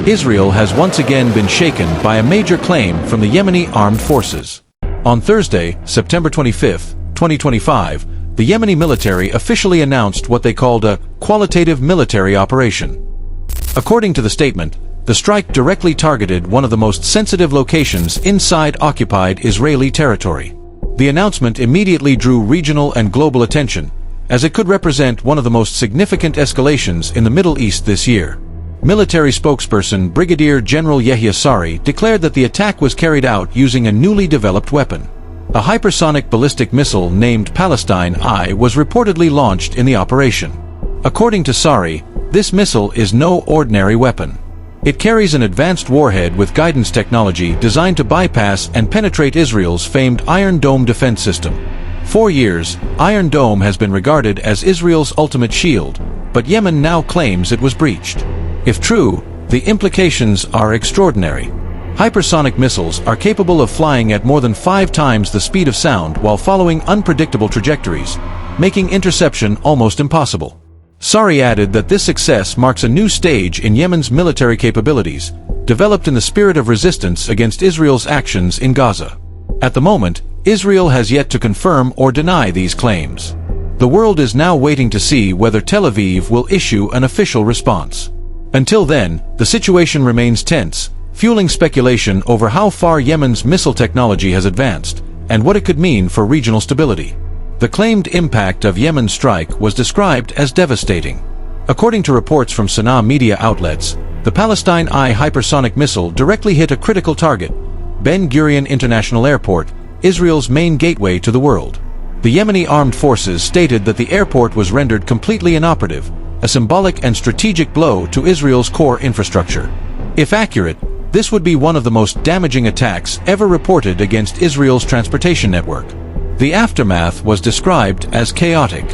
Israel has once again been shaken by a major claim from the Yemeni armed forces. On Thursday, September 25, 2025, the Yemeni military officially announced what they called a qualitative military operation. According to the statement, the strike directly targeted one of the most sensitive locations inside occupied Israeli territory. The announcement immediately drew regional and global attention, as it could represent one of the most significant escalations in the Middle East this year. Military spokesperson Brigadier General Yehia Sari declared that the attack was carried out using a newly developed weapon. A hypersonic ballistic missile named Palestine I was reportedly launched in the operation. According to Sari, this missile is no ordinary weapon. It carries an advanced warhead with guidance technology designed to bypass and penetrate Israel's famed Iron Dome defense system. For years, Iron Dome has been regarded as Israel's ultimate shield, but Yemen now claims it was breached. If true, the implications are extraordinary. Hypersonic missiles are capable of flying at more than 5 times the speed of sound while following unpredictable trajectories, making interception almost impossible. Sari added that this success marks a new stage in Yemen's military capabilities, developed in the spirit of resistance against Israel's actions in Gaza. At the moment, Israel has yet to confirm or deny these claims. The world is now waiting to see whether Tel Aviv will issue an official response. Until then, the situation remains tense, fueling speculation over how far Yemen's missile technology has advanced, and what it could mean for regional stability. The claimed impact of Yemen's strike was described as devastating. According to reports from Sana'a media outlets, the Palestine I hypersonic missile directly hit a critical target, Ben Gurion International Airport, Israel's main gateway to the world. The Yemeni armed forces stated that the airport was rendered completely inoperative, a symbolic and strategic blow to Israel's core infrastructure. If accurate, this would be one of the most damaging attacks ever reported against Israel's transportation network. The aftermath was described as chaotic.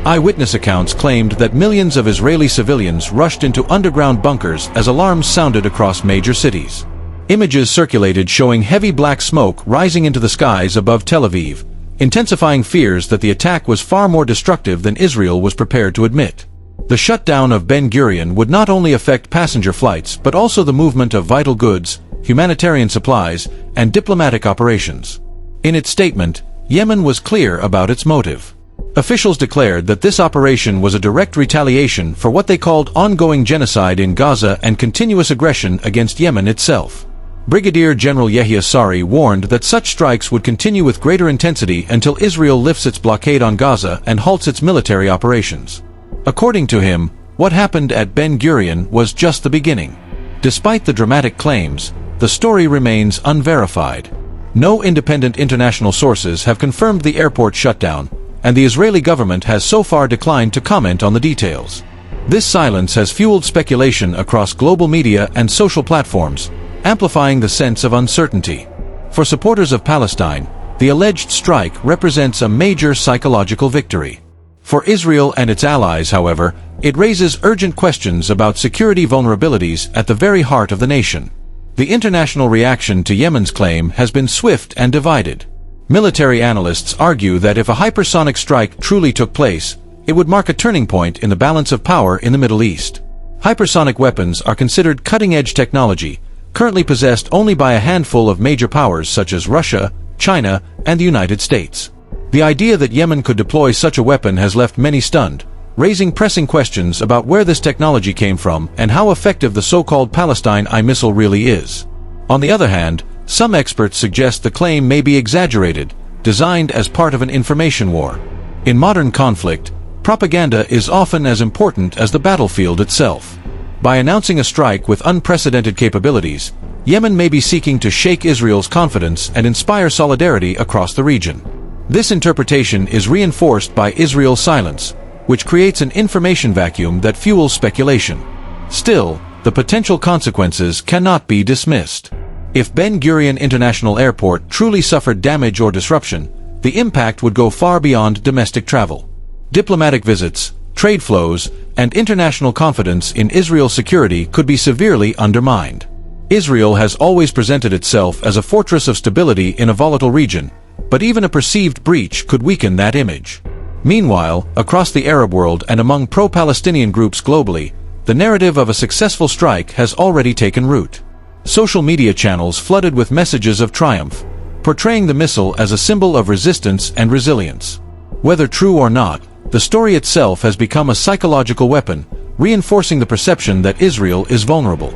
Eyewitness accounts claimed that millions of Israeli civilians rushed into underground bunkers as alarms sounded across major cities. Images circulated showing heavy black smoke rising into the skies above Tel Aviv, intensifying fears that the attack was far more destructive than Israel was prepared to admit. The shutdown of Ben Gurion would not only affect passenger flights but also the movement of vital goods, humanitarian supplies, and diplomatic operations. In its statement, Yemen was clear about its motive. Officials declared that this operation was a direct retaliation for what they called ongoing genocide in Gaza and continuous aggression against Yemen itself. Brigadier General Yehia Sari warned that such strikes would continue with greater intensity until Israel lifts its blockade on Gaza and halts its military operations. According to him, what happened at Ben Gurion was just the beginning. Despite the dramatic claims, the story remains unverified. No independent international sources have confirmed the airport shutdown, and the Israeli government has so far declined to comment on the details. This silence has fueled speculation across global media and social platforms, amplifying the sense of uncertainty. For supporters of Palestine, the alleged strike represents a major psychological victory. For Israel and its allies, however, it raises urgent questions about security vulnerabilities at the very heart of the nation. The international reaction to Yemen's claim has been swift and divided. Military analysts argue that if a hypersonic strike truly took place, it would mark a turning point in the balance of power in the Middle East. Hypersonic weapons are considered cutting-edge technology, currently possessed only by a handful of major powers such as Russia, China, and the United States. The idea that Yemen could deploy such a weapon has left many stunned, raising pressing questions about where this technology came from and how effective the so-called Palestine I missile really is. On the other hand, some experts suggest the claim may be exaggerated, designed as part of an information war. In modern conflict, propaganda is often as important as the battlefield itself. By announcing a strike with unprecedented capabilities, Yemen may be seeking to shake Israel's confidence and inspire solidarity across the region. This interpretation is reinforced by Israel's silence, which creates an information vacuum that fuels speculation. Still, the potential consequences cannot be dismissed. If Ben Gurion International Airport truly suffered damage or disruption, the impact would go far beyond domestic travel. Diplomatic visits, trade flows, and international confidence in Israel's security could be severely undermined. Israel has always presented itself as a fortress of stability in a volatile region, but even a perceived breach could weaken that image. Meanwhile, across the Arab world and among pro-Palestinian groups globally, the narrative of a successful strike has already taken root. Social media channels flooded with messages of triumph, portraying the missile as a symbol of resistance and resilience. Whether true or not, the story itself has become a psychological weapon, reinforcing the perception that Israel is vulnerable.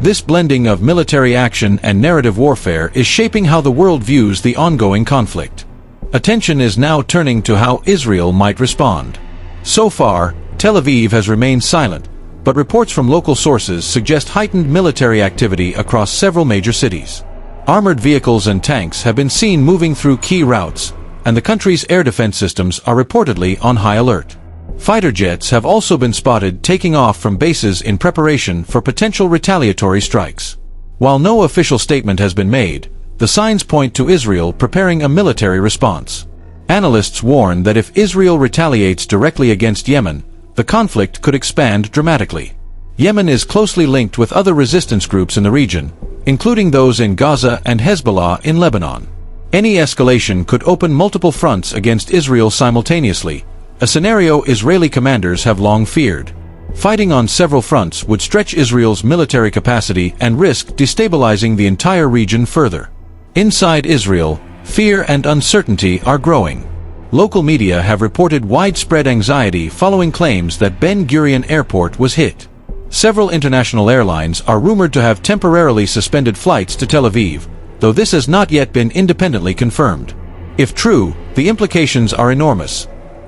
This blending of military action and narrative warfare is shaping how the world views the ongoing conflict. Attention is now turning to how Israel might respond. So far, Tel Aviv has remained silent, but reports from local sources suggest heightened military activity across several major cities. Armored vehicles and tanks have been seen moving through key routes, and the country's air defense systems are reportedly on high alert. Fighter jets have also been spotted taking off from bases in preparation for potential retaliatory strikes. While no official statement has been made, the signs point to Israel preparing a military response. Analysts warn that if Israel retaliates directly against Yemen, the conflict could expand dramatically. Yemen is closely linked with other resistance groups in the region, including those in Gaza and Hezbollah in Lebanon. Any escalation could open multiple fronts against Israel simultaneously, a scenario Israeli commanders have long feared. Fighting on several fronts would stretch Israel's military capacity and risk destabilizing the entire region further. Inside Israel, fear and uncertainty are growing. Local media have reported widespread anxiety following claims that Ben Gurion Airport was hit. Several international airlines are rumored to have temporarily suspended flights to Tel Aviv, though this has not yet been independently confirmed. If true, the implications are enormous.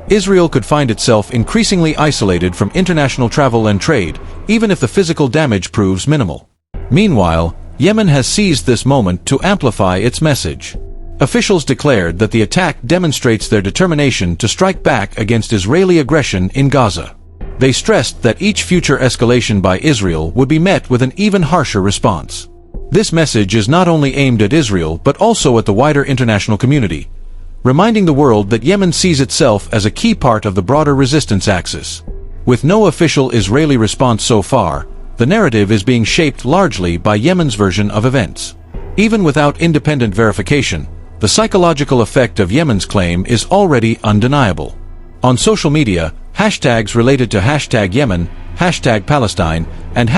Israel could find itself increasingly isolated from international travel and trade, even if the physical damage proves minimal. Meanwhile, Yemen has seized this moment to amplify its message. Officials declared that the attack demonstrates their determination to strike back against Israeli aggression in Gaza. They stressed that each future escalation by Israel would be met with an even harsher response. This message is not only aimed at Israel but also at the wider international community, reminding the world that Yemen sees itself as a key part of the broader resistance axis. With no official Israeli response so far, the narrative is being shaped largely by Yemen's version of events. Even without independent verification, the psychological effect of Yemen's claim is already undeniable. On social media, hashtags related to #Yemen, #Palestine, and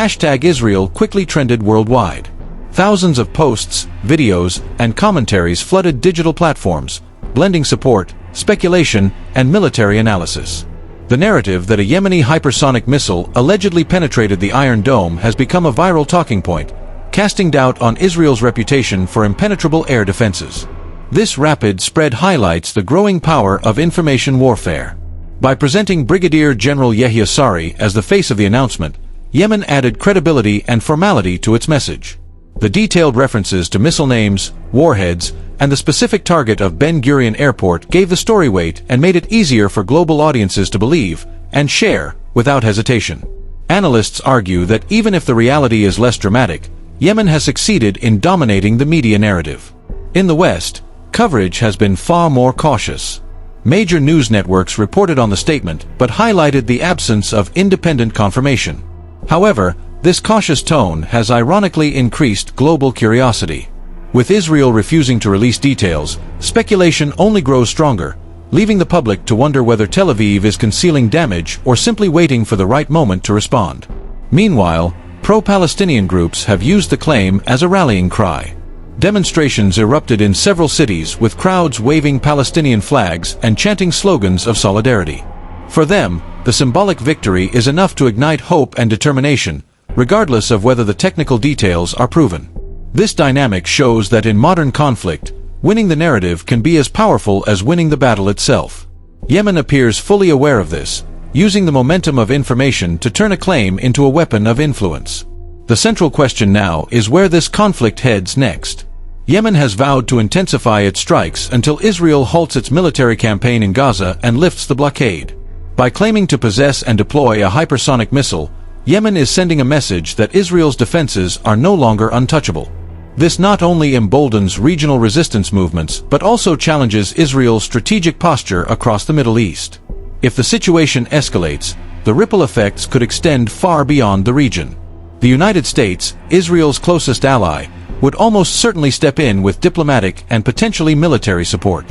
#Israel quickly trended worldwide. Thousands of posts, videos, and commentaries flooded digital platforms, blending support, speculation, and military analysis. The narrative that a Yemeni hypersonic missile allegedly penetrated the Iron Dome has become a viral talking point, casting doubt on Israel's reputation for impenetrable air defenses. This rapid spread highlights the growing power of information warfare. By presenting Brigadier General Yehia Sari as the face of the announcement, Yemen added credibility and formality to its message. The detailed references to missile names, warheads, and the specific target of Ben Gurion Airport gave the story weight and made it easier for global audiences to believe and share without hesitation. Analysts argue that even if the reality is less dramatic, Yemen has succeeded in dominating the media narrative. In the West, coverage has been far more cautious. Major news networks reported on the statement but highlighted the absence of independent confirmation. However, this cautious tone has ironically increased global curiosity. With Israel refusing to release details, speculation only grows stronger, leaving the public to wonder whether Tel Aviv is concealing damage or simply waiting for the right moment to respond. Meanwhile, pro-Palestinian groups have used the claim as a rallying cry. Demonstrations erupted in several cities with crowds waving Palestinian flags and chanting slogans of solidarity. For them, the symbolic victory is enough to ignite hope and determination, regardless of whether the technical details are proven. This dynamic shows that in modern conflict, winning the narrative can be as powerful as winning the battle itself. Yemen appears fully aware of this, using the momentum of information to turn a claim into a weapon of influence. The central question now is where this conflict heads next. Yemen has vowed to intensify its strikes until Israel halts its military campaign in Gaza and lifts the blockade. By claiming to possess and deploy a hypersonic missile, Yemen is sending a message that Israel's defenses are no longer untouchable. This not only emboldens regional resistance movements but also challenges Israel's strategic posture across the Middle East. If the situation escalates, the ripple effects could extend far beyond the region. The United States, Israel's closest ally, would almost certainly step in with diplomatic and potentially military support.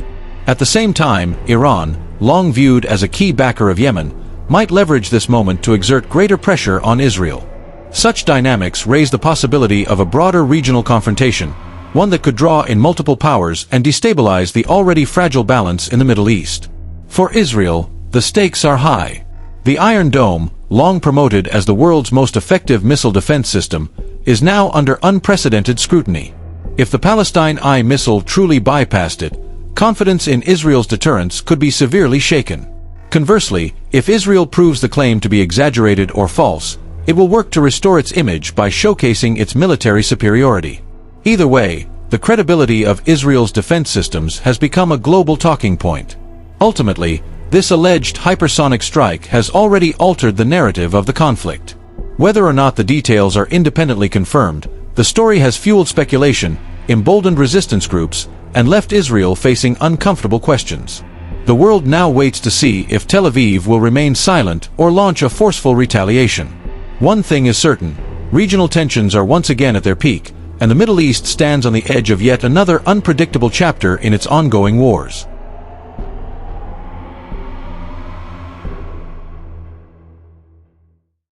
At the same time, Iran, long viewed as a key backer of Yemen, might leverage this moment to exert greater pressure on Israel. Such dynamics raise the possibility of a broader regional confrontation, one that could draw in multiple powers and destabilize the already fragile balance in the Middle East. For Israel, the stakes are high. The Iron Dome, long promoted as the world's most effective missile defense system, is now under unprecedented scrutiny. If the Palestine I missile truly bypassed it, confidence in Israel's deterrence could be severely shaken. Conversely, if Israel proves the claim to be exaggerated or false, it will work to restore its image by showcasing its military superiority. Either way, the credibility of Israel's defense systems has become a global talking point. Ultimately, this alleged hypersonic strike has already altered the narrative of the conflict. Whether or not the details are independently confirmed, the story has fueled speculation, emboldened resistance groups, and left Israel facing uncomfortable questions. The world now waits to see if Tel Aviv will remain silent or launch a forceful retaliation. One thing is certain: regional tensions are once again at their peak, and the Middle East stands on the edge of yet another unpredictable chapter in its ongoing wars.